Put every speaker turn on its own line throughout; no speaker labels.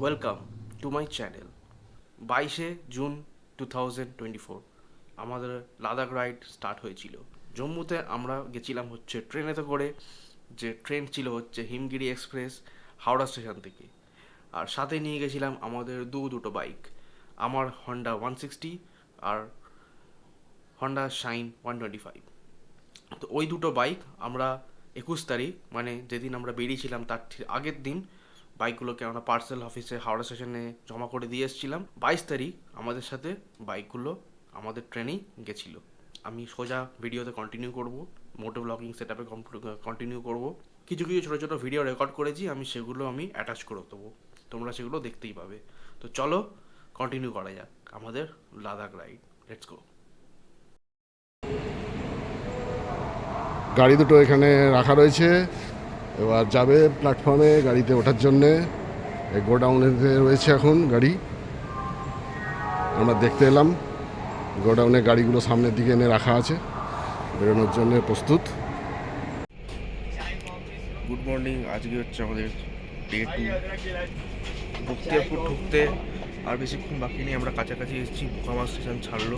Welcome to my channel. 22 June 2024 আমাদের Ladakh ride start হয়েছিল। জম্মুতে আমরা গেছিলাম হচ্ছে ট্রেনেতে করে, যে ট্রেন ছিল হচ্ছে হিমগিরি এক্সপ্রেস হাওড়া স্টেশন থেকে। আর সাথে নিয়ে গেছিলাম আমাদের দুটো বাইক, আমার হন্ডা 160 আর হন্ডা শাইন 125। তো ওই দুটো বাইক আমরা 21 তারিখ, মানে যেদিন আমরা বেরিয়েছিলাম তার ঠিক আগের দিন বাইকগুলোকে আমরা পার্সেল অফিসে হাওড়া স্টেশনে জমা করে দিয়ে এসেছিলাম। 22 তারিখ আমাদের সাথে বাইকগুলো আমাদের ট্রেনেই গেছিলো। আমি সোজা ভিডিওতে কন্টিনিউ করব, মোটো ব্লগিং সেট আপে কন্টিনিউ করব। কিছু কিছু ছোটো ছোটো ভিডিও রেকর্ড করেছি, সেগুলো আমি অ্যাটাচ করে দেবো, তোমরা সেগুলো দেখতেই পাবে। তো চলো কন্টিনিউ করা যাক আমাদের লাদাখ রাইড। Let's go.
গাড়ি দুটো এখানে রাখা রয়েছে, এবার যাবে প্ল্যাটফর্মে গাড়িতে ওঠার জন্যে। গোডাউনেতে রয়েছে এখন গাড়ি, আমরা দেখতে এলাম। গোডাউনে গাড়িগুলো সামনের দিকে এনে রাখা আছে, বেরোনোর জন্য প্রস্তুত।
Good morning. আজকে হচ্ছে আমাদের ডে 2। বখতিয়ারপুর ঢুকতে আর বেশিক্ষণ বাকি নেই, আমরা কাছাকাছি এসেছি। মোকামা স্টেশন ছাড়লো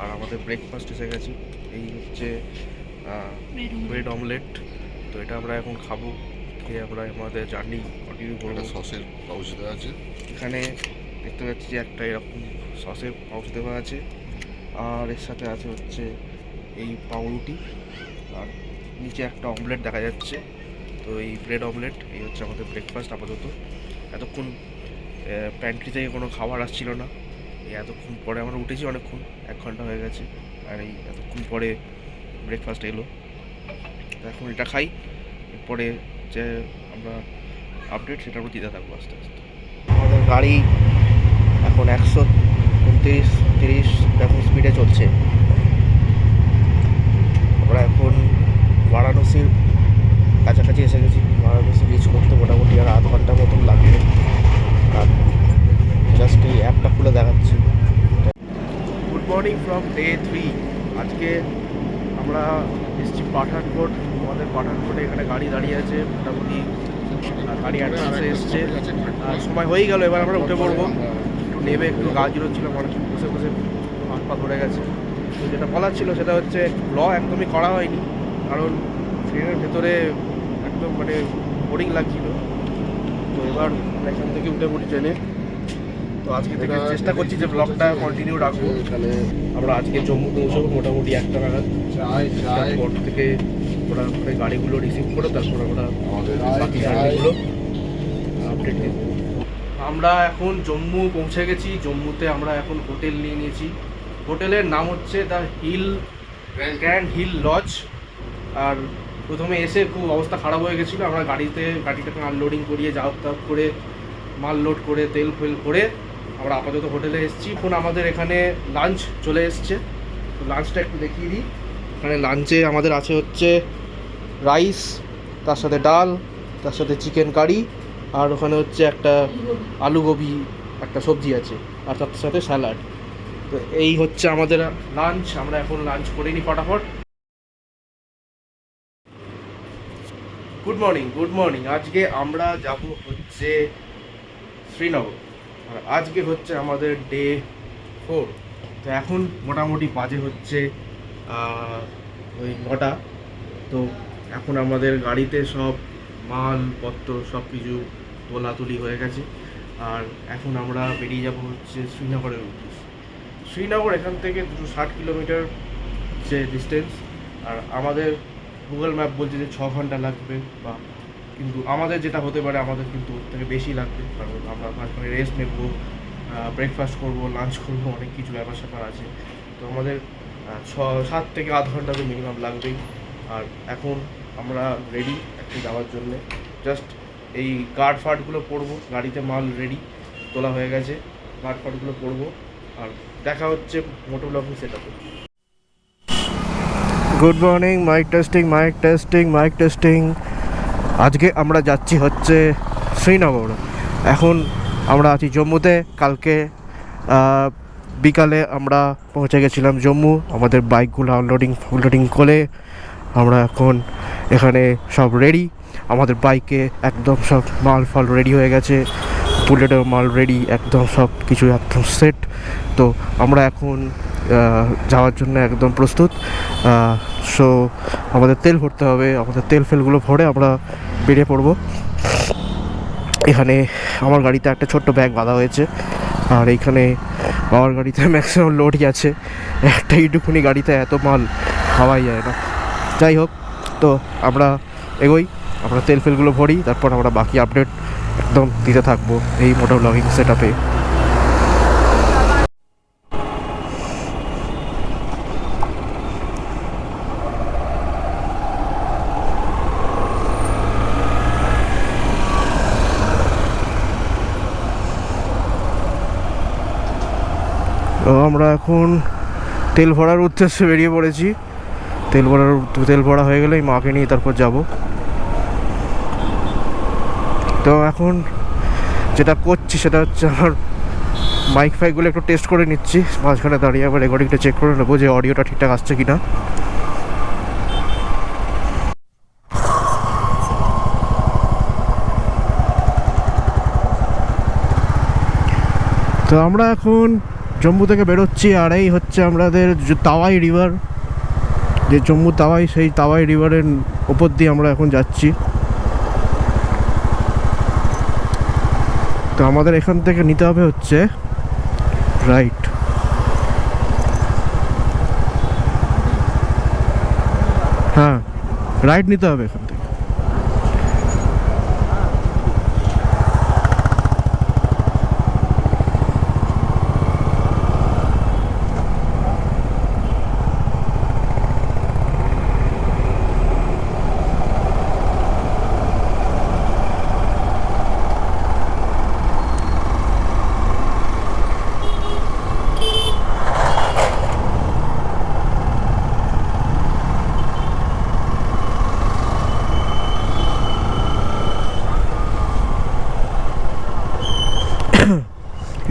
আর আমাদের ব্রেকফাস্ট এসে গেছে। এই হচ্ছে ব্রেড অমলেট। তো এটা আমরা এখন খাবো, খেয়ে আমরা আমাদের জার্নি কন্টিনিউ করবো।
সসের পাউচ দেওয়া আছে
এখানে দেখতে পাচ্ছি যে একটা এরকম সসের পাউচ দেওয়া আছে, আর এর সাথে আছে হচ্ছে এই পাউরুটি, আর নিচে একটা অমলেট দেখা যাচ্ছে। তো এই ব্রেড অমলেট, এই হচ্ছে আমাদের ব্রেকফাস্ট আপাতত। এতক্ষণ প্যান্ট্রি থেকে কোনো খাবার আসছিল না, এই এতক্ষণ পরে আমরা উঠেছি, অনেকক্ষণ 1 ঘন্টা হয়ে গেছে, আর এই এতক্ষণ পরে ব্রেকফাস্ট এলো। তো এখন এটা খাই, এরপরে যে আমরা আপডেট সেটার উপর দিতে থাকবো আস্তে আস্তে। আমাদের গাড়ি এখন 129-30 এরকম স্পিডে চলছে। আমরা এখন বারাণসীর কাছাকাছি এসে গেছি। বারাণসী রিচ করতে মোটামুটি আর আধ ঘন্টার মতন লাগবে। আর জাস্ট এই অ্যাপটা খুলে দেখাচ্ছি। Good morning from day 3। আজকে আমরা এসেছি পাঠানকোট। আমাদের পাঠানকোটে এখানে গাড়ি দাঁড়িয়ে আছে, মোটামুটি গাড়ি অ্যাডভান্সে এসছে। সময় হয়েই গেল, এবার আমরা উঠে পড়বো। একটু নেবে, একটু গা জিরোচ্ছিলাম, অনেক বসে বসে হাত পা ধরে গেছে। তো যেটা বলার ছিল সেটা হচ্ছে ব্লগ একদমই করা হয়নি, কারণ ট্রেনের ভেতরে একদম বোরিং লাগছিল। তো এবার এখান থেকে উঠে পড়ি ট্রেনে। তো আজকে থেকে চেষ্টা করছি যে ব্লগটা কন্টিনিউ রাখবো। এখানে আমরা আজকে জম্মু পৌঁছাবো মোটামুটি 1টা নাগাদ। তারপর থেকে ওরা গাড়িগুলো রিসিভ করে তারপর আমরা বাকি গাড়িগুলো আপডেট দেব। আমরা এখন জম্মু পৌঁছে গেছি। জম্মুতে আমরা এখন হোটেল নিয়ে নিয়েছি। হোটেলের নাম হচ্ছে the hill, grand hill lodge. আর প্রথমে এসে খুব অবস্থা খারাপ হয়ে গেছিলো। আমরা গাড়িটাকে আনলোডিং করিয়ে যাওয়া করে মাল লোড করে তেল ফেল করে আমরা আপাতত হোটেলে এসেছি। এখন আমাদের এখানে লাঞ্চ চলে এসছে। তো লাঞ্চটা একটু দেখিয়ে দিই। এখানে লাঞ্চে আমাদের আছে হচ্ছে রাইস, তার সাথে ডাল, তার সাথে চিকেন কারি, আর ওখানে হচ্ছে একটা আলু গোবি একটা সবজি আছে, আর তার সাথে স্যালাড। তো এই হচ্ছে আমাদের লাঞ্চ। আমরা এখন লাঞ্চ করে নিই ফটাফট। Good morning. আজকে আমরা যাব হচ্ছে শ্রীনগর, আর আজকে হচ্ছে আমাদের ডে 4। তো এখন মোটামুটি বাজে হচ্ছে ওই 9টা। তো এখন আমাদের গাড়িতে সব মালপত্র সব কিছু তোলাতুলি হয়ে গেছে, আর এখন আমরা বেরিয়ে যাব হচ্ছে শ্রীনগরের উদ্দেশ্যে। শ্রীনগর এখান থেকে 260 কিলোমিটার যে ডিস্টেন্স, আর আমাদের গুগল ম্যাপ বলছে যে 6 ঘন্টা লাগবে, বা কিন্তু আমাদের যেটা হতে পারে আমাদের কিন্তু ওর থেকে বেশি লাগবে, কারণ আমরা মাঝখানে রেস্ট নেব, ব্রেকফাস্ট করব, লাঞ্চ করব, অনেক কিছু ব্যাপার স্যাপার আছে। তো আমাদের 7 থেকে আধ ঘন্টা তো মিনিমাম লাগবেই। আর এখন আমরা রেডি একটু যাওয়ার জন্যে। জাস্ট এই গার্ড ফার্ডগুলো পরবো, গাড়িতে মাল রেডি তোলা হয়ে গেছে, গার্ড ফার্ডগুলো পরবো, আর দেখা হচ্ছে মোটো ব্লগিং সেটআপে। Good morning. Mic testing. আজকে আমরা যাচ্ছি হচ্ছে শ্রীনগর। এখন আমরা আছি জম্মুতে। কালকে বিকালে আমরা পৌঁছে গেছিলাম জম্মু। আমাদের বাইকগুলো আনলোডিং করে আমরা এখন এখানে সব রেডি। আমাদের বাইকে একদম সব মাল ফাল রেডি হয়ে গেছে। বুলেটের মাল রেডি, একদম সব কিছু একদম সেট। তো আমরা এখন যাওয়ার জন্য একদম প্রস্তুত। সো আমাদের তেল ভরতে হবে, আমাদের তেল ফেলগুলো ভরে আমরা বেরিয়ে পড়বো। এখানে আমার গাড়িতে একটা ছোট্ট ব্যাগ বাঁধা হয়েছে, আর এইখানে আমার গাড়িতে ম্যাক্সিমাম লোডই আছে। একটা এইটুকুনি গাড়িতে এত মাল খাওয়াই যায় না। যাই হোক, তো আমরা এগোই, আমরা তেল ফেলগুলো ভরি, তারপর আমরা বাকি আপডেট একদম দিতে থাকবো এই মোটর ব্লগিং সেট আপে। তো আমরা এখন তেল ভরার উদ্দেশ্যে বেরিয়ে পড়েছি। তেল ভরা হয়ে গেলেই মাকে নিয়ে তারপর যাব। তো এখন যেটা করছি সেটা হচ্ছে আমার মাইক ফাইকগুলো একটু টেস্ট করে নিচ্ছি, মাঝখানে দাঁড়িয়ে আবার রেকর্ডিংটা চেক করে নেবো যে অডিওটা ঠিকঠাক আসছে কি না। তো আমরা এখন জম্মু থেকে বেরোচ্ছি, আর এই হচ্ছে আমাদের তাওয়াই রিভার, যে জম্মু তাওয়াই, সেই তাওয়াই রিভারের ওপর দিয়ে আমরা এখন যাচ্ছি। তো আমাদের এখান থেকে নিতে হবে হচ্ছে রাইট। হ্যাঁ, রাইট নিতে হবে এখান থেকে।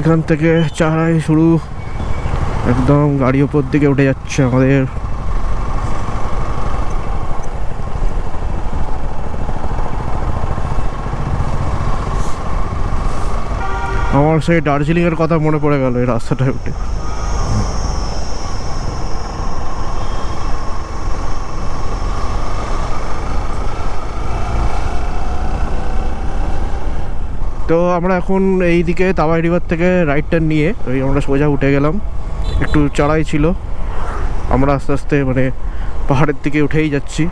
এখান থেকে চারাই শুরু, একদম গাড়ি ওপর দিকে উঠে যাচ্ছে আমাদের। আমার সেই দার্জিলিংয়ের কথা মনে পড়ে গেল এই রাস্তাটায় উঠে। তো আমরা এখন এই দিকে তাওয়াই রিভার থেকে রাইট টার্ন নিয়ে ওই আমরা সোজা উঠে গেলাম। একটু চড়াই ছিল, আমরা আস্তে আস্তে মানে পাহাড়ের দিকে উঠেই যাচ্ছি।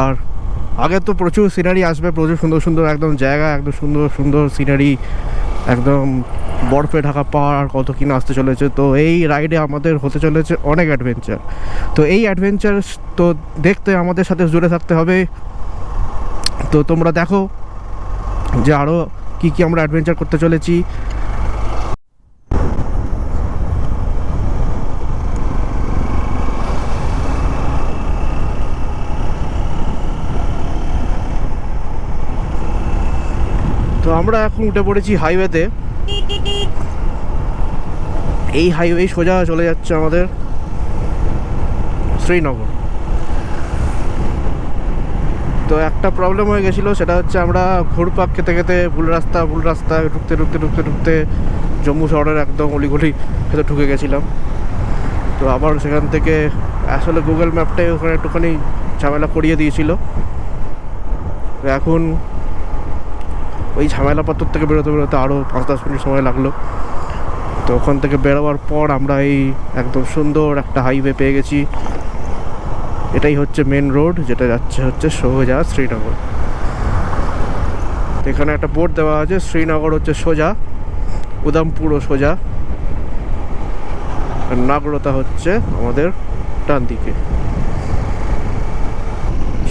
আর আগে তো প্রচুর সিনারি আসবে, প্রচুর সুন্দর সুন্দর একদম জায়গা, একদম সুন্দর সুন্দর সিনারি, একদম বরফে ঢাকা পাহাড়, আর কত কিনা আসতে চলেছে। তো এই রাইডে আমাদের হতে চলেছে অনেক অ্যাডভেঞ্চার। তো এই অ্যাডভেঞ্চার তো দেখতে আমাদের সাথে জুড়ে থাকতে হবে। তো তোমরা দেখো যে আরও কী কী আমরা অ্যাডভেঞ্চার করতে চলেছি। তো আমরা এখন উঠে পড়েছি হাইওয়েতে। এই হাইওয়ে সোজা চলে যাচ্ছে আমাদের শ্রীনগর। তো একটা প্রবলেম হয়ে গেছিলো, সেটা হচ্ছে আমরা ঘুরপাক খেতে খেতে ভুল রাস্তা ঢুকতে জম্মু শহরের একদম অলিগলি ভেতর ঢুকে গেছিলাম। তো আবার সেখান থেকে আসলে গুগল ম্যাপটাই ওখানে একটুখানি ঝামেলা করিয়ে দিয়েছিল। তো এখন ওই ঝামেলাপত্র থেকে বেরোতে আরও 5-10 মিনিট সময় লাগলো। তো ওখান থেকে বেরোবার পর আমরা এই একদম সুন্দর একটা হাইওয়ে পেয়ে গেছি। এটাই হচ্ছে মেন রোড, যেটা যাচ্ছে হচ্ছে সোজা শ্রীনগর। এখানে একটা বোর্ড দেওয়া আছে, শ্রীনগর হচ্ছে সোজা, উদামপুরও সোজা, আর নাগরতা হচ্ছে আমাদের ডান দিকে।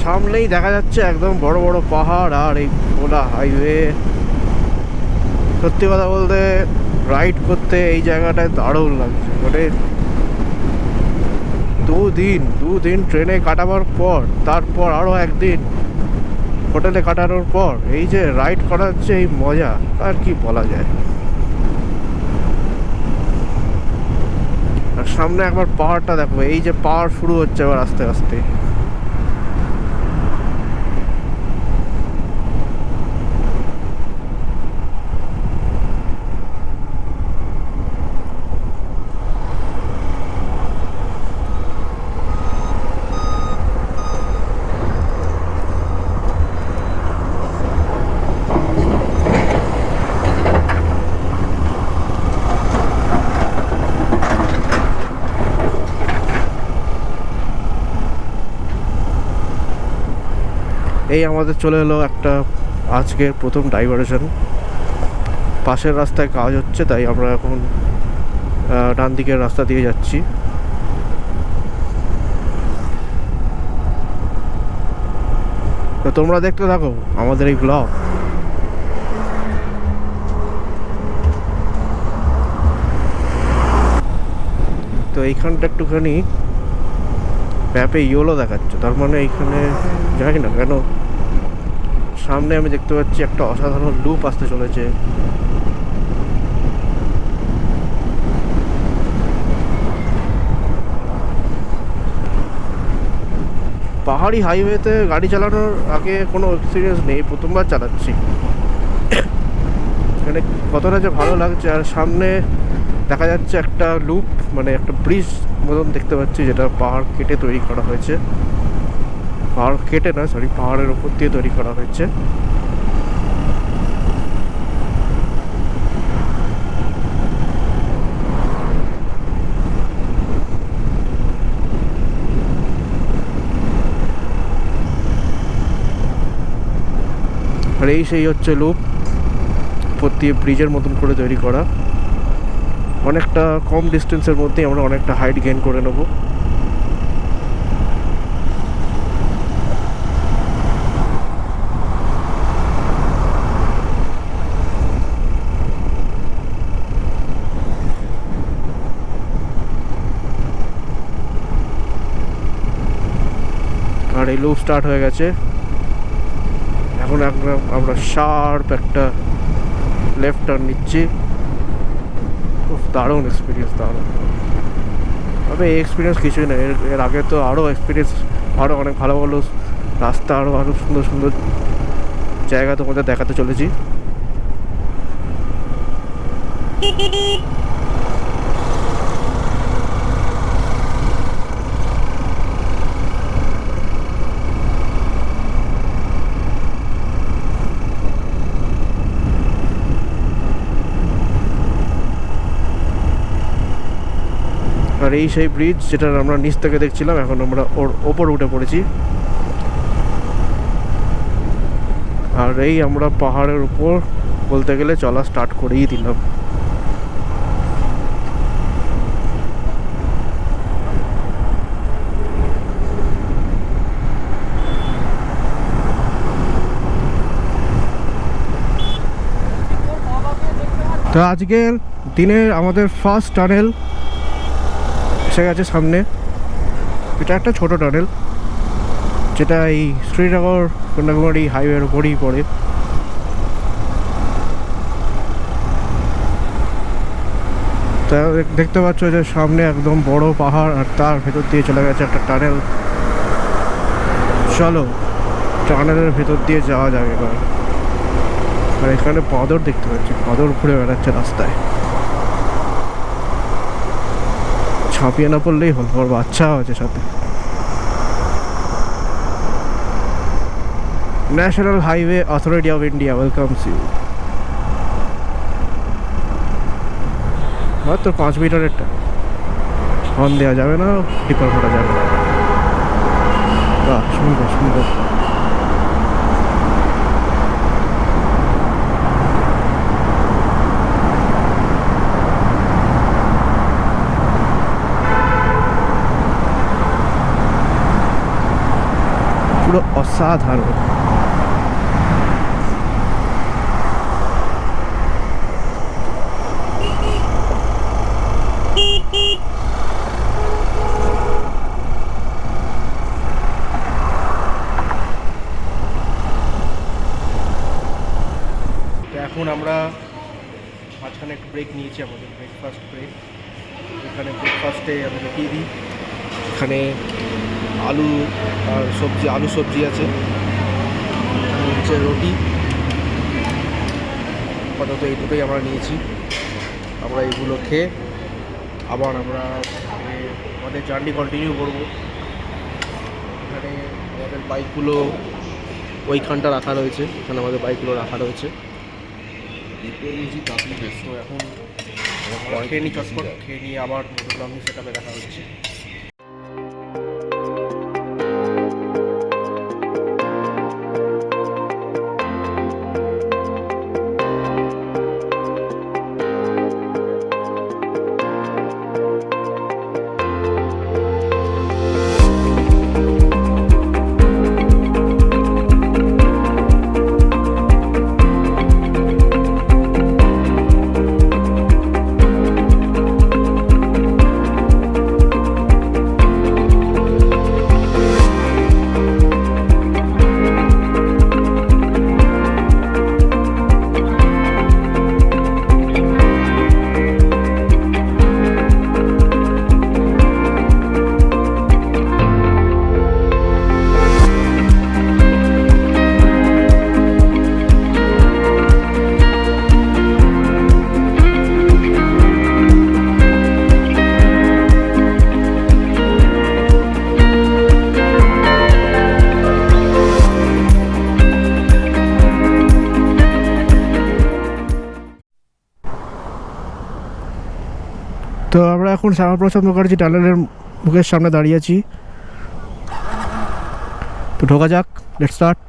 সামনেই দেখা যাচ্ছে একদম বড় বড় পাহাড় আর এই খোলা হাইওয়ে। সত্যি কথা বলতে রাইড করতে এই জায়গাটায় দারুণ লাগছে। মানে দুদিন ট্রেনে কাটাবার পর, তারপর আরও একদিন হোটেলে কাটানোর পর এই যে রাইড করার যে এই মজা, আর কি বলা যায়। আর সামনে একবার পাহাড়টা দেখো, এই যে পাহাড় শুরু হচ্ছে এবার আস্তে আস্তে। এই আমাদের চলে এলো একটা আজকের প্রথম ডাইভারশন। পাশের রাস্তায় কাজ হচ্ছে, তাই আমরা এখন ডান দিকের রাস্তা দিয়ে যাচ্ছি। তো তোমরা দেখতে থাকো আমাদের এই ব্লগ। তো এইখানটা একটুখানি ম্যাপে ইয়েলো দেখাচ্ছে, তার মানে এইখানে জানি না কেন সামনে আমি দেখতে পাচ্ছি একটা অসাধারণ লুপ আসতে চলেছে। পাহাড়ি হাইওয়েতে গাড়ি চালানোর আগে কোনো এক্সপিরিয়েন্স নেই, প্রথমবার চালাচ্ছি। মানে কতটা যে ভালো লাগছে। আর সামনে দেখা যাচ্ছে একটা লুপ, মানে একটা ব্রিজ মতন দেখতে পাচ্ছি, যেটা পাহাড় কেটে তৈরি করা হয়েছে। পাহাড় কেটে না, সরি, পাহাড়ের ওপর দিয়ে তৈরি করা হয়েছে। আর এই সেই হচ্ছে লুপ, উপর দিয়ে ব্রিজের মতন করে তৈরি করা। অনেকটা কম ডিস্টেন্সের মধ্যেই আমরা অনেকটা হাইট গেইন করে নেব। আর এই লুপ স্টার্ট হয়ে গেছে। এখন আমরা শার্প একটা লেফট টার্ন নিচ্ছি। খুব দারুণ এক্সপিরিয়েন্স, দারুণ। তবে এই এক্সপিরিয়েন্স কিছুই না, এর আগে তো আরও এক্সপিরিয়েন্স, আরও অনেক ভালো ভালো রাস্তা, আরও সুন্দর সুন্দর জায়গা তোমাদের দেখাতে চলেছি। আর এই সেই ব্রিজ যেটা আমরা নিচ থেকে দেখছিলাম, এখন আমরা ওর ওপর উঠে পড়েছি। আর এই আমরা পাহাড়ের উপর বলতে গেলে চলা স্টার্ট করেই দিলাম। তো আজকের দিনের আমাদের ফার্স্ট টানেল এসে গেছে সামনে। এটা একটা ছোট টানেল, যেটা এই শ্রীনগর কন্যাকুমারী হাইওয়ের উপরেই পড়ে। তা দেখতে পাচ্ছ যে সামনে একদম বড় পাহাড়, আর তার ভেতর দিয়ে চলে গেছে একটা টানেল। চলো টানেলের ভেতর দিয়ে যাওয়া যাবে এবার। আর এখানে বাঁদর দেখতে পাচ্ছি, বাঁদর ঘুরে বেড়াচ্ছে রাস্তায়। ছাপিয়ে না পড়লেই হল, ওর বাচ্চা আছে সাথে। National Highway Authority of India welcomes you. মাত্র 5 মিটারেরটা, হর্ন দেওয়া যাবে না, টিপার করা যাবে না। বাহ, সুন্দর সুন্দর। পুরো অসাধারণ। এখন আমরা মাঝখানে একটু ব্রেক নিয়েছি, আমাদের ব্রেকফাস্ট ব্রেক। এখানে ব্রেকফাস্টে আমি দেখিয়ে দিই, এখানে আলু আর সবজি, আলু সবজি আছে, হচ্ছে রুটি। আপাতত এই দুটোই আমরা নিয়েছি। আমরা এগুলো খেয়ে আবার আমরা আমাদের জার্নি কন্টিনিউ করবো। এখানে আমাদের বাইকগুলো ওইখানটা রাখা রয়েছে, এখানে আমাদের বাইকগুলো রাখা রয়েছে। তো এখন খেয়ে নিই, চটপট খেয়ে নিয়ে আবার ব্লগিং সেটআপে দেখা হচ্ছে। তো আমরা এখন শ্যামাপ্রসাদ মুখার্জি টানেলের মুখের সামনে দাঁড়িয়ে আছি। তো ঢোকা যাক, লেটস স্টার্ট।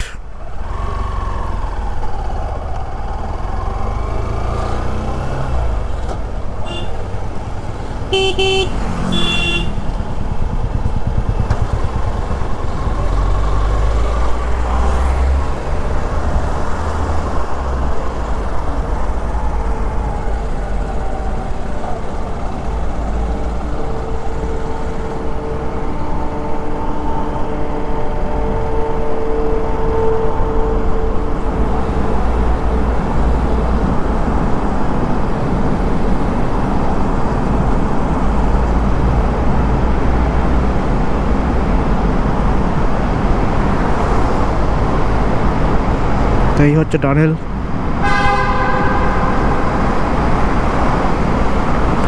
তো এই হচ্ছে টানেল,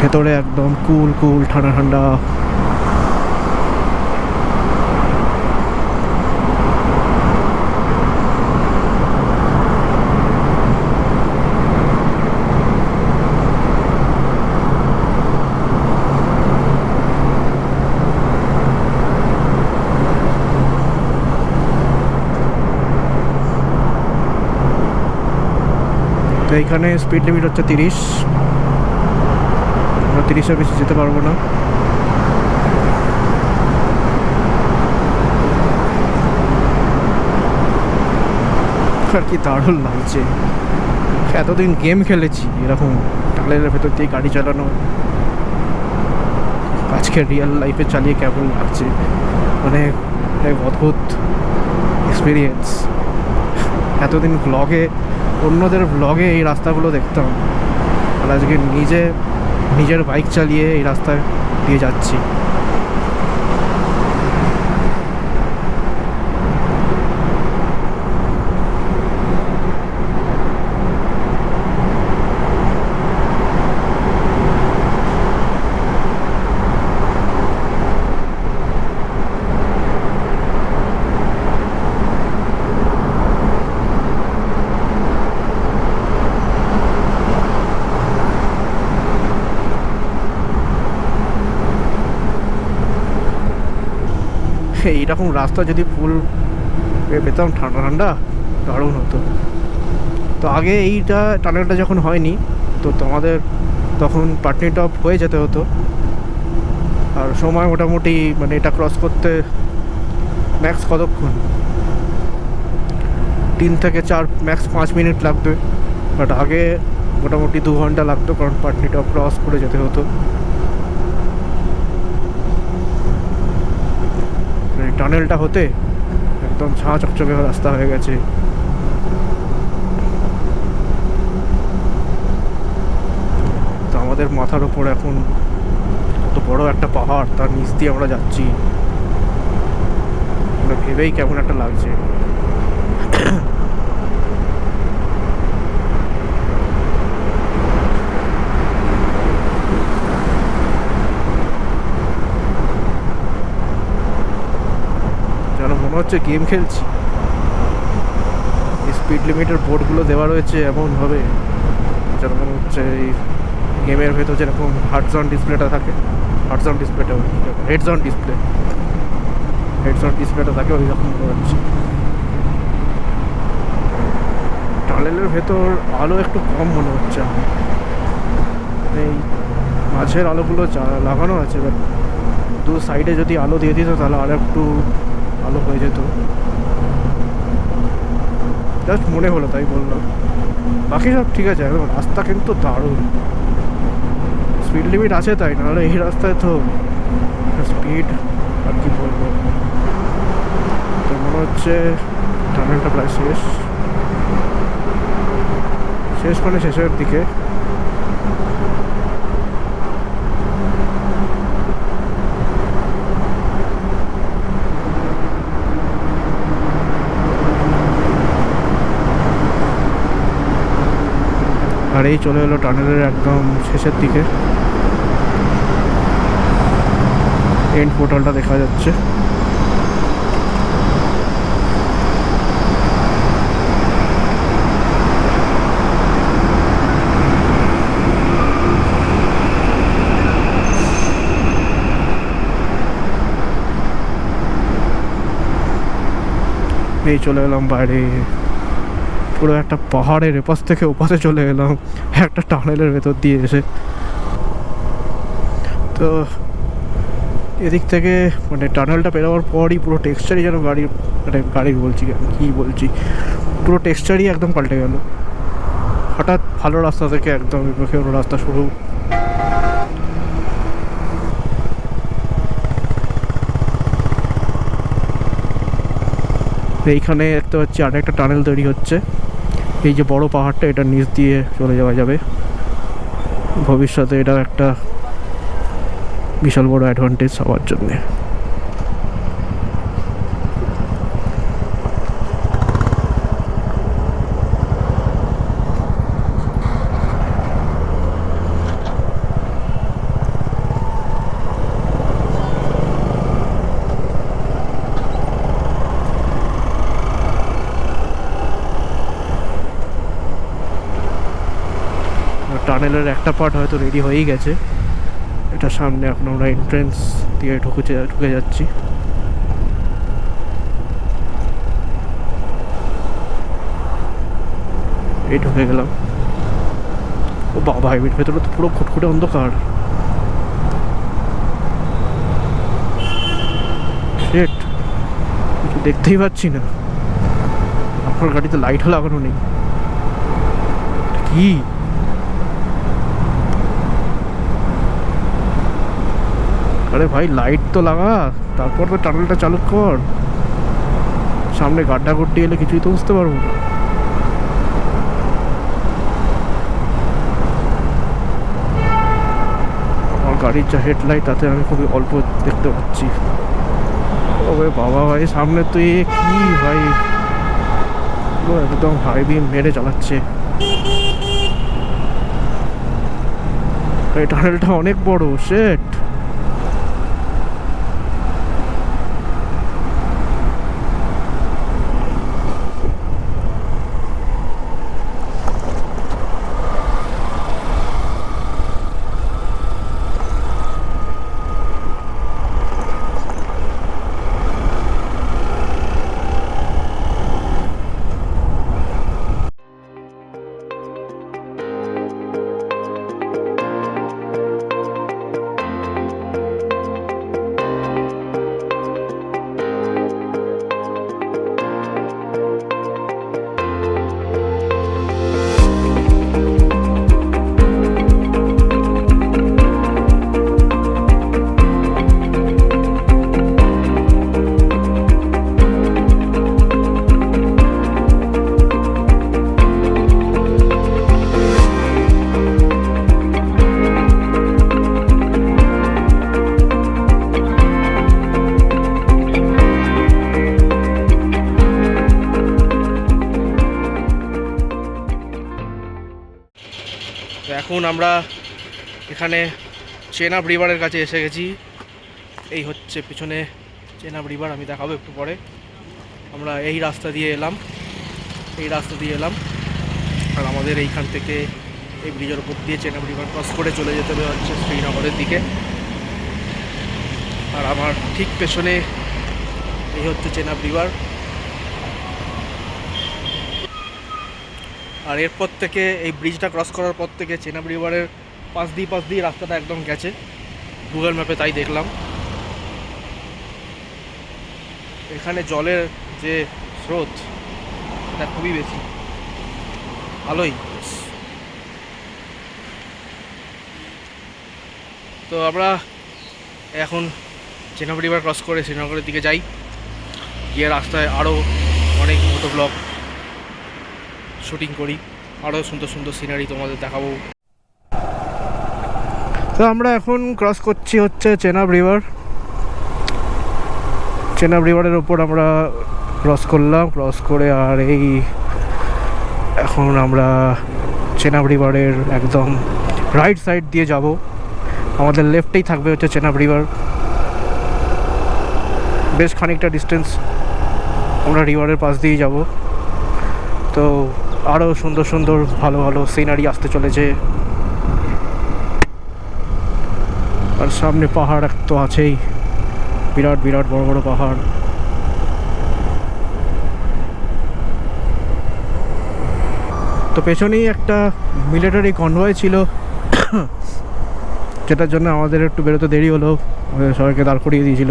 ভেতরে একদম কুল কুল ঠান্ডা ঠান্ডা। তো এইখানে স্পিড লিমিট হচ্ছে 30, আমরা 30-এর বেশি যেতে পারবো না। আর কি দারুণ লাগছে, এতদিন গেম খেলেছি এরকম টানেলের ভেতর দিয়ে গাড়ি চালানো, আজকে রিয়েল লাইফে চালিয়ে কেমন লাগছে, মানে এক অদ্ভুত এক্সপিরিয়েন্স। এতদিন ব্লগে, অন্যদের ব্লগে এই রাস্তাগুলো দেখতাম, আর আজকে নিজের বাইক চালিয়ে এই রাস্তা দিয়ে যাচ্ছি। এইরকম রাস্তা যদি ফুল পেতাম ঠান্ডা ঠান্ডা, দারুণ হতো। তো আগে এইটা টানেলটা যখন হয়নি, তো তোমাদের তখন পাটনি টপ হয়ে যেতে হতো, আর সময় মোটামুটি মানে এটা ক্রস করতে ম্যাক্স কতক্ষণ, 3 থেকে 4 ম্যাক্স 5 মিনিট লাগবে। বাট আগে মোটামুটি 2 ঘন্টা লাগতো, কারণ পাটনি টপ ক্রস করে যেতে হতো। টানেলটা হতে একদম ঝাঁ চকচকে রাস্তা হয়ে গেছে। তো আমাদের মাথার উপর এখন কত বড় একটা পাহাড়, তার নিচ দিয়ে আমরা যাচ্ছি, আমরা ভেবেই কেমন একটা লাগছে। যেন মনে হচ্ছে গেম খেলছি। স্পিড লিমিটের বোর্ডগুলো দেওয়া রয়েছে এমনভাবে যেন মনে হচ্ছে এই গেমের ভেতর যেরকম হার্টজন ডিসপ্লেটা থাকে, হার্টজন ডিসপ্লেটা হেডজন ডিসপ্লেটা থাকে, ওই রকম মনে হচ্ছে। টানেলের ভেতর আলো একটু কম মনে হচ্ছে আমার, এই মাঝের আলোগুলো লাগানো আছে, বাট 2 সাইডে যদি আলো দিয়ে দিত তাহলে আর একটু আলো হয়ে যেত। জাস্ট মনে হলো তাই বললাম, বাকি সব ঠিক আছে। একদম রাস্তা কিন্তু দারুণ, স্পিড লিমিট আছে তাই, নাহলে এই রাস্তায় তো স্পিড আর কি বলবো। তো মনে হচ্ছে টানেলটা প্রায় শেষ মানে শেষের দিকে। আর এই চলে এলো টানেলের একদম শেষের দিকে, এন্ড পোর্টালটা দেখা যাচ্ছে। পেয়ে চলে এলাম বাইরে। পুরো একটা পাহাড়ের এপাশ থেকে ওপাশে চলে এলাম একটা টানেলের ভেতর দিয়ে এসে। তো এদিক থেকে মানে টানেলটা পেরোবার পরই পুরো টেক্সচারই যেন গাড়ির বলছি কী বলছি, পুরো টেক্সচারই একদম পাল্টে গেল। হঠাৎ ভালো রাস্তা থেকে একদম বিপক্ষে রাস্তা শুরু। এইখানে দেখতে পাচ্ছি আর একটা টানেল তৈরি হচ্ছে। এই যে বড় পাহাড়টা, এটার নিচ দিয়ে চলে যাওয়া যাবে ভবিষ্যতে। এটা একটা বিশাল বড় অ্যাডভান্টেজ সবার জন্যে। টানেলের একটা পার্ট হয়তো রেডি হয়েই গেছে। এটা সামনে এখন আমরা এন্ট্রেন্স দিয়ে ঢুকে যাচ্ছি। এই ঢুকে গেলাম। ও বাবা, এর ভেতরে তো পুরো খুটখুটে অন্ধকার। শিট, কিছু দেখতেই পাচ্ছি না। আপনার গাড়িতে লাইটও লাগানো নেই কি? আরে ভাই, লাইট তো লাগা, তারপর তো টানেলটা চালু কর। সামনে গাড্ডা গুড্ডি এলে কিছুই তো বুঝতে পারবো না। আমার গাড়ির যা হেডলাইট, তাতে আমি খুবই অল্প দেখতে পাচ্ছি। ওরে বাবা ভাই, সামনে তো এ কি ভাই, পুরো একদম হাই বিম মেরে চালাচ্ছে। এই টানেলটা অনেক বড়। শেট, তো এখন আমরা এখানে চেনাব রিভারের কাছে এসে গেছি। এই হচ্ছে পিছনে চেনাব রিভার, আমি দেখাবো একটু পরে। আমরা এই রাস্তা দিয়ে এলাম আর আমাদের এইখান থেকে এই ব্রিজের উপর দিয়ে চেনাব রিভার ক্রস করে চলে যেতে হবে হচ্ছে শ্রীনগরের দিকে। আর আমার ঠিক পেছনে এই হচ্ছে চেনাব রিভার। আর এরপর থেকে এই ব্রিজটা ক্রস করার পর থেকে চেনাব রিভারের পাশ দিয়ে রাস্তাটা একদম গেছে গুগল ম্যাপে, তাই দেখলাম। এখানে জলের যে স্রোত, এটা খুবই বেশি, ভালোই। তো আমরা এখন চেনাব রিভার ক্রস করে শ্রীনগরের দিকে যাই, গিয়ে রাস্তায় আরও অনেক মোটো ব্লগ শুটিং করি, আরও সুন্দর সুন্দর সিনারি তোমাদের দেখাবো। তো আমরা এখন ক্রস করছি হচ্ছে চেনাব রিভারের ওপর আমরা ক্রস করে আর এই এখন আমরা চেনাব রিভারের একদম রাইট সাইড দিয়ে যাব। আমাদের লেফটেই থাকবে হচ্ছে চেনাব রিভার। বেশ খানিকটা ডিস্টেন্স আমরা রিভারের পাশ দিয়েই যাব। তো আরও সুন্দর সুন্দর ভালো ভালো সিনারি আসতে চলেছে। আর সামনে পাহাড় তো আছেই, বিরাট বিরাট বড় বড় পাহাড়। তো পেছনেই একটা মিলিটারি কনভয় ছিল, যেটার জন্য আমাদের একটু বেরোতে দেরি হলো, আমাদের সবাইকে দাঁড় করিয়ে দিয়েছিল।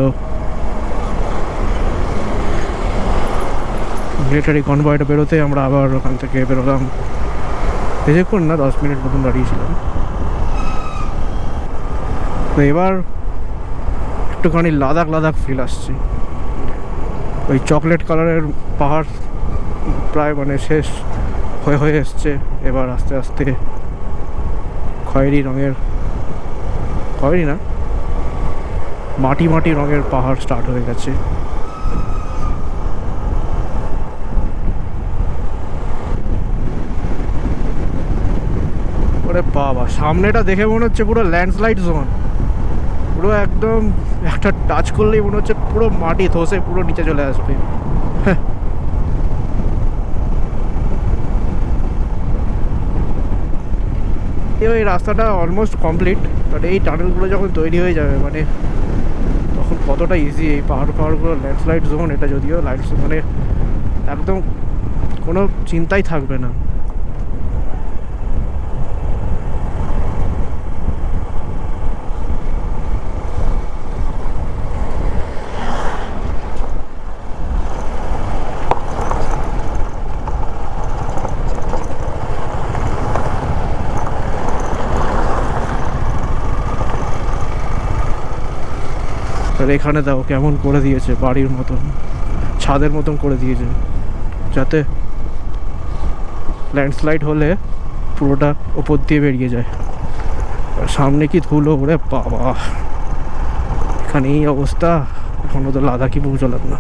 মিলিটারি কনভয়টা বেরোতে আমরা আবার ওখান থেকে বেরোলাম। বেশিক্ষণ না, 10 মিনিট মতন দাঁড়িয়েছিলাম। তো এবার একটুখানি লাদাখ লাদাখ ফিল আসছে। ওই চকলেট কালারের পাহাড় প্রায় মানে শেষ হয়ে হয়ে এসছে, এবার আস্তে আস্তে খয়েরি রঙের, খয়েরি না, মাটি মাটি রঙের পাহাড় স্টার্ট হয়ে গেছে। ওরে বাবা, সামনেটা দেখে মনে হচ্ছে পুরো ল্যান্ডস্লাইড জোন, পুরো একদম একটা টাচ করলেই মনে হচ্ছে পুরো মাটি ধসে পুরো নিচে চলে আসবে। এই রাস্তাটা অলমোস্ট কমপ্লিট, বাট এই টানেলগুলো যখন তৈরি হয়ে যাবে মানে তখন কতটা ইজি এই পাহাড়গুলো ল্যান্ডস্লাইড জোন, এটা যদিও লাইট মানে একদম কোনো চিন্তাই থাকবে না। আর এখানে দাও কেমন করে দিয়েছে, বাড়ির মতন ছাদের মতন করে দিয়েছে, যাতে ল্যান্ডস্লাইড হলে পুরোটা ওপর দিয়ে বেরিয়ে যায়। আর সামনে কি ধুলো, ওরে বাবা, এখানে এই অবস্থা, এখনো তো লাদাখই পৌঁছলাম না।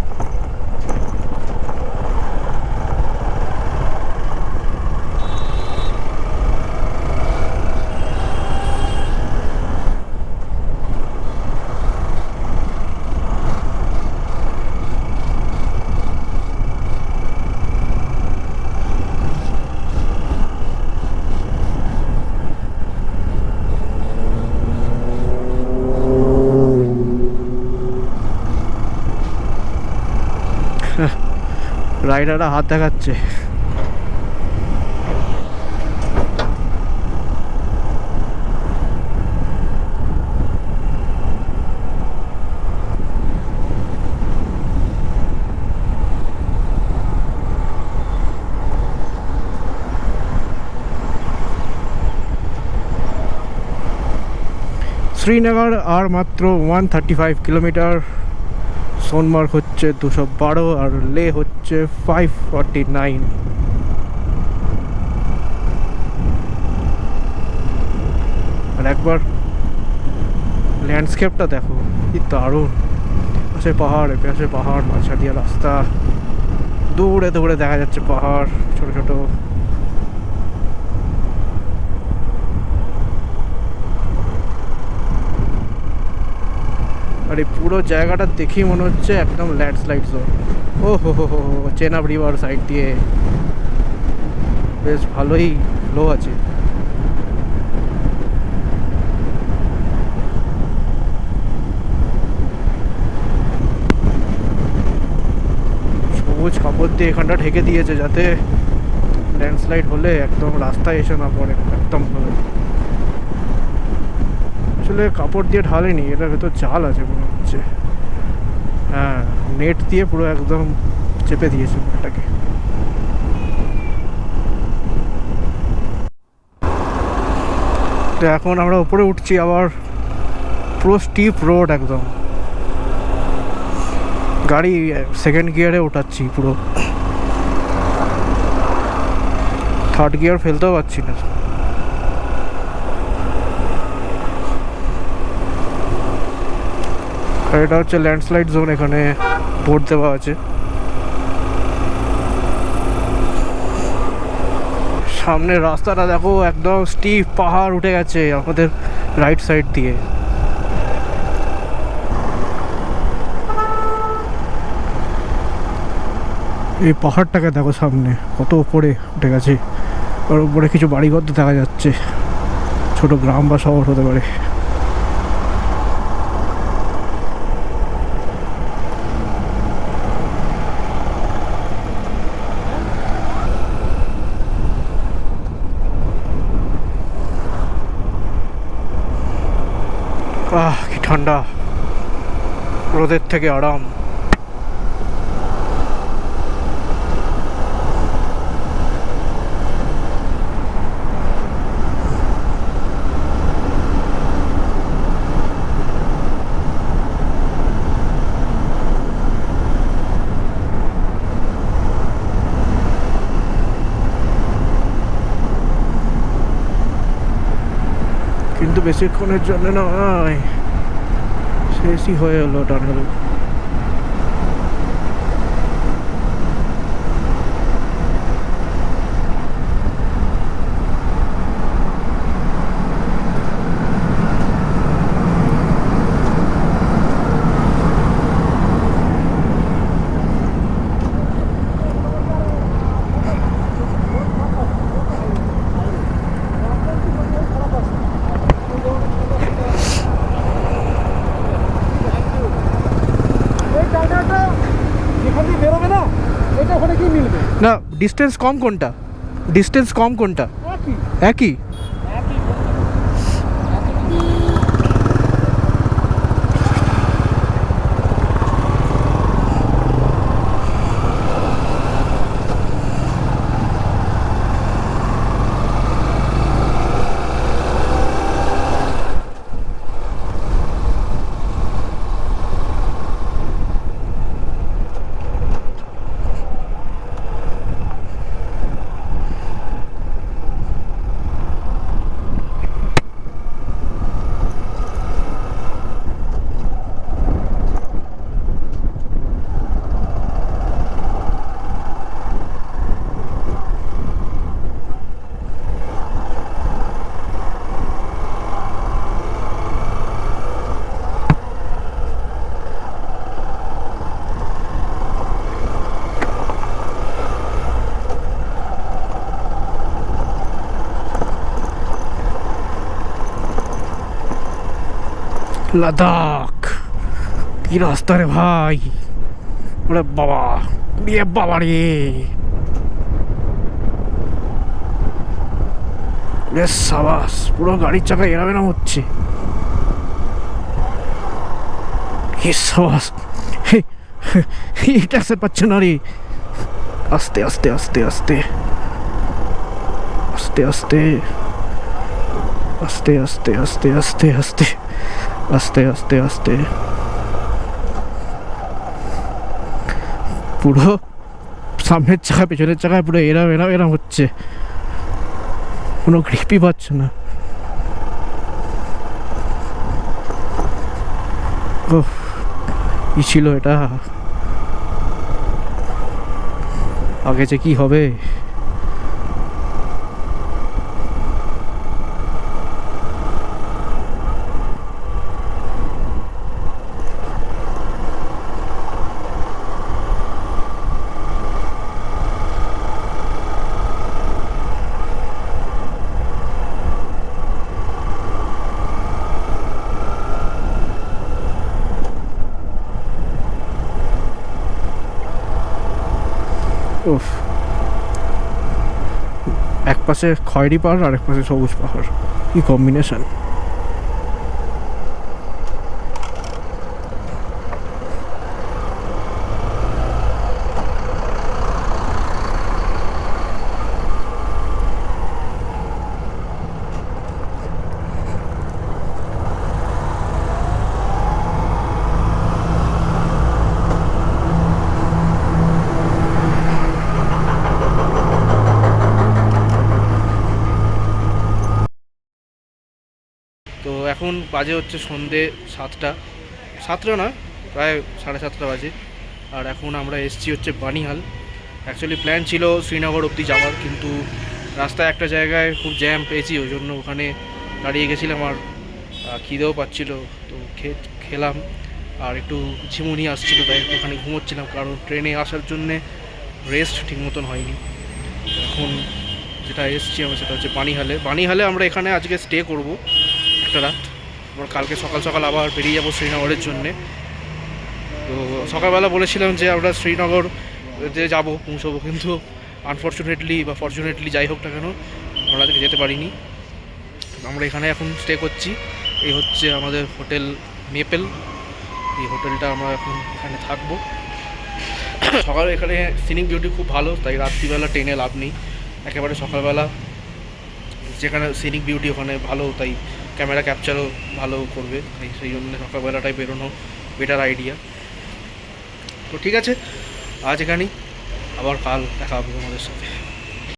রাইডাররা হাত দেখাচ্ছে। শ্রীনগর আর মাত্র 135 কিলোমিটার, সোনমার্গ হচ্ছে 212 আর লে হচ্ছে 549। আর একবার ল্যান্ডস্কেপটা দেখো, কি দারুণ, পাশে পাহাড়, পাশে পাহাড়, মাঝখান দিয়ে রাস্তা, দূরে দূরে দেখা যাচ্ছে পাহাড় ছোট ছোট। আর এই পুরো জায়গাটা দেখেই মনে হচ্ছে একদম ল্যান্ডস্লাইড জোন। ও হো, চেনাব রিভার সাইড দিয়ে বেশ ভালোই ফ্লো আছে। সবুজ কাপড় দিয়ে এখানটা ঢেকে দিয়েছে, যাতে ল্যান্ডস্লাইড হলে একদম রাস্তায় এসে না পড়ে একদম ভালো। আসলে কাপড় দিয়ে ঢালেনি, এটার ভেতর জাল আছে মনে হচ্ছে। হ্যাঁ, নেট দিয়ে পুরো একদম চেপে দিয়েছে এটাকে। তো এখন আমরা উপরে উঠছি, আবার পুরো স্টিপ রোড একদম, গাড়ি সেকেন্ড গিয়ারে ওঠাচ্ছি, পুরো থার্ড গিয়ার ফেলতেও পারছি না। আর এটা হচ্ছে ল্যান্ডস্লাইড জোন, এখানে বোর্ড দেওয়া আছে। সামনে রাস্তাটা দেখো, একদম স্টিপ পাহাড় উঠে গেছে আমাদের রাইট সাইড দিয়ে। এই পাহাড়টাকে দেখো সামনে কত উপরে উঠে গেছে, আর উপরে কিছু বাড়িঘর দেখা যাচ্ছে, ছোট গ্রাম বা শহর হতে পারে। কি ঠান্ডা, রোদের থেকে আরাম। কিন্তু বেশিক্ষণের জন্য নয়, শেষই হয়ে এলো টানেল। না, ডিস্টেন্স কম কোনটা? ডিস্টেন্স কম কোনটা? একই। লাদাখ কি রাস্তা রে ভাই, ওরে বাবা, উড়িয়ে বাবা রে, সাবাস, পুরো গাড়ির চাকা এরাম এরাম হচ্ছে। সাবাস, ট্যাক্সের পাচ্ছে না রে। আস্তে আস্তে আস্তে আস্তে আস্তে আস্তে আস্তে আস্তে আস্তে আস্তে আস্তে আস্তে আস্তে আস্তে, পুরো সামনের চাকা পেছনের চাকায় পুরো এরাম এরাম এরাম হচ্ছে, কোনো গ্রিপই পাচ্ছে না। ওহ, কি ছিল এটা, আগে যে কি হবে। উফ, এক পাশে খয়েরি পাহাড় আর এক পাশে সবুজ পাহাড়, কি কম্বিনেশন। তো এখন বাজে হচ্ছে সন্ধে 7টা, 7টা না, প্রায় 7:30 বাজে। আর এখন আমরা এসছি হচ্ছে বানিহাল। অ্যাকচুয়ালি প্ল্যান ছিল শ্রীনগর অবধি যাওয়ার, কিন্তু রাস্তায় একটা জায়গায় খুব জ্যাম পেয়েছি, ওই জন্য ওখানে দাঁড়িয়ে গেছিলাম। আর খিদেও পাচ্ছিলো, তো খেলাম আর একটু ঝিমুনি আসছিলো, তাই একটুখানি ঘুমোচ্ছিলাম, কারণ ট্রেনে আসার জন্যে রেস্ট ঠিক মতন হয়নি। এখন যেটা এসছি আমরা সেটা হচ্ছে বানিহালে আমরা এখানে আজকে স্টে করব একটা রাত। আবার কালকে সকাল সকাল আবার বেরিয়ে যাবো শ্রীনগরের জন্যে। তো সকালবেলা বলেছিলাম যে আমরা শ্রীনগর যে যাবো, পৌঁছবো, কিন্তু আনফর্চুনেটলি বা ফর্চুনেটলি যাই হোক না কেন, আমরা আজকে যেতে পারিনি। আমরা এখানে এখন স্টে করছি, এই হচ্ছে আমাদের হোটেল মেপেল। এই হোটেলটা আমরা এখন এখানে থাকবো। সকালে এখানে সিনিক বিউটি খুব ভালো, তাই রাত্রিবেলা ট্রেনে লাভ নেই। একেবারে সকালবেলা যেখানে সিনিক বিউটি ওখানে ভালো, তাই ক্যামেরা ক্যাপচারও ভালো করবে, তাই সেই জন্য সকালবেলাটাই বেরোনো বেটার আইডিয়া। তো ঠিক আছে, আজ এখানেই, আবার কাল দেখা হবে তোমাদের সাথে।